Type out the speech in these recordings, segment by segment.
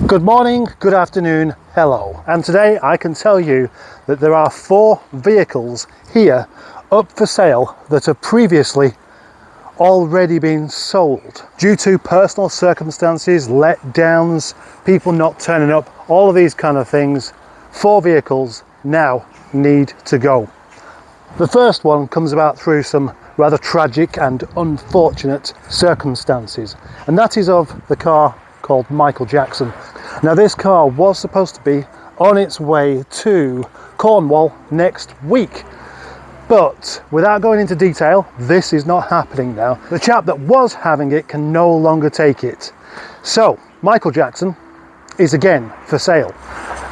Good morning, good afternoon, hello. And today I can tell you that there are 4 vehicles here up for sale that have previously already been sold. Due to personal circumstances, letdowns, people not turning up, all of these kind of things, 4 vehicles now need to go. The first one comes about through some rather tragic and unfortunate circumstances, and that is of the car called Michael Jackson. Now this car was supposed to be on its way to Cornwall next week, but without going into detail, this is not happening now. The chap that was having it can no longer take it. So Michael Jackson is again for sale.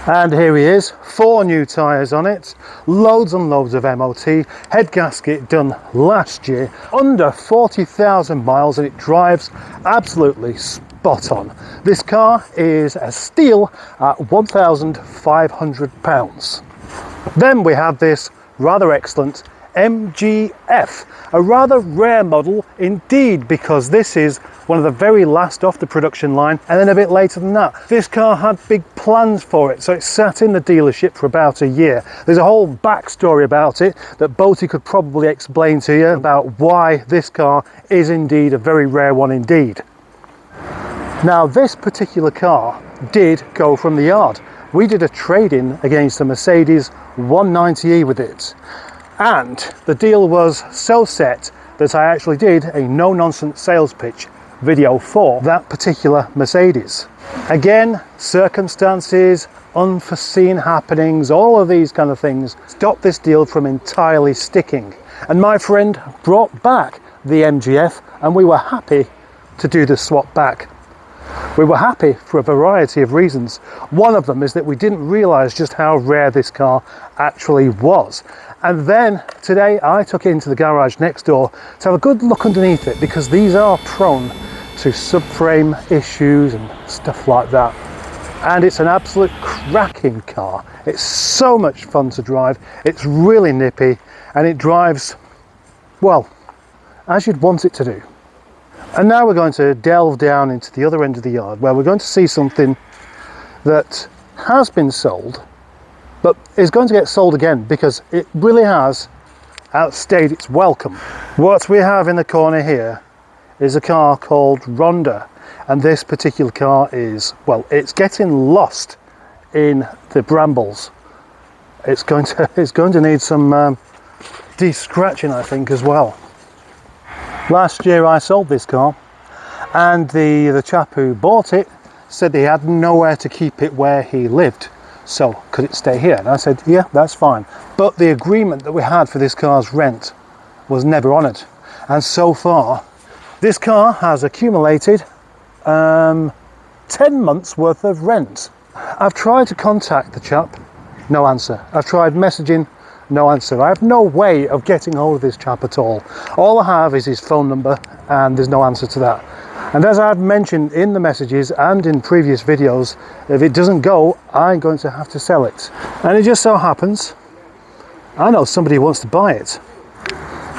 And here he is, 4 new tyres on it, loads and loads of MOT, head gasket done last year, under 40,000 miles, and it drives absolutely spot on. This car is a steal at £1,500. Then we have this rather excellent MGF, a rather rare model indeed, because this is one of the very last off the production line, and then a bit later than that. This car had big plans for it, so it sat in the dealership for about a year. There's a whole backstory about it that Boaty could probably explain to you about why this car is indeed a very rare one indeed. Now this particular car did go from the yard. We did a trade-in against a Mercedes 190e with it. And the deal was so set that I actually did a no-nonsense sales pitch video for that particular Mercedes. Again, circumstances, unforeseen happenings, all of these kind of things stopped this deal from entirely sticking. And my friend brought back the MGF, and we were happy to do the swap back. We were happy for a variety of reasons. One of them is that we didn't realise just how rare this car actually was. And then today I took it into the garage next door to have a good look underneath it, because these are prone to subframe issues and stuff like that. And it's an absolute cracking car. It's so much fun to drive. It's really nippy, and it drives, well, as you'd want it to do. And now we're going to delve down into the other end of the yard, where we're going to see something that has been sold, but is going to get sold again, because it really has outstayed its welcome. What we have in the corner here is a car called Ronda, and this particular car is, well, it's getting lost in the brambles. It's going to need some de-scratching, I think, as well. Last year I sold this car, and the chap who bought it said he had nowhere to keep it where he lived, so could it stay here? And I said, yeah, that's fine. But the agreement that we had for this car's rent was never honoured, and so far this car has accumulated 10 months worth of rent. I've tried to contact the chap, no answer. I've tried messaging, no answer. I have no way of getting hold of this chap at all. All I have is his phone number, and there's no answer to that. And as I've mentioned in the messages and in previous videos, if it doesn't go, I'm going to have to sell it. And it just so happens I know somebody who wants to buy it.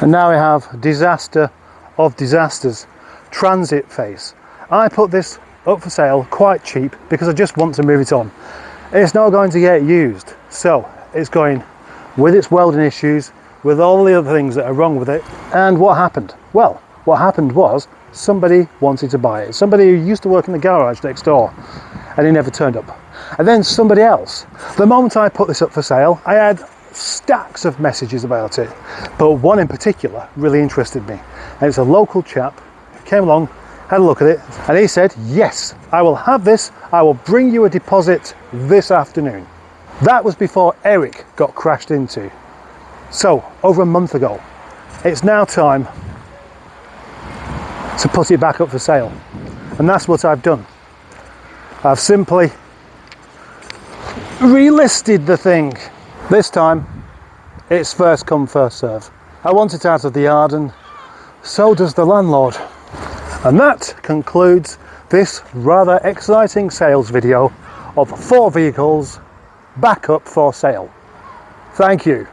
And now we have disaster of disasters, transit face. I put this up for sale quite cheap because I just want to move it on. It's not going to get used, so it's going with its welding issues, with all the other things that are wrong with it. And what happened? Well, what happened was somebody wanted to buy it. Somebody who used to work in the garage next door, and he never turned up. And then somebody else. The moment I put this up for sale, I had stacks of messages about it, but one in particular really interested me. And it's a local chap who came along, had a look at it, and he said, yes, I will have this. I will bring you a deposit this afternoon. That was before Eric got crashed into. So, over a month ago. It's now time to put it back up for sale. And that's what I've done. I've simply relisted the thing. This time, it's first come, first serve. I want it out of the yard, and so does the landlord. And that concludes this rather exciting sales video of 4 vehicles back up for sale. Thank you.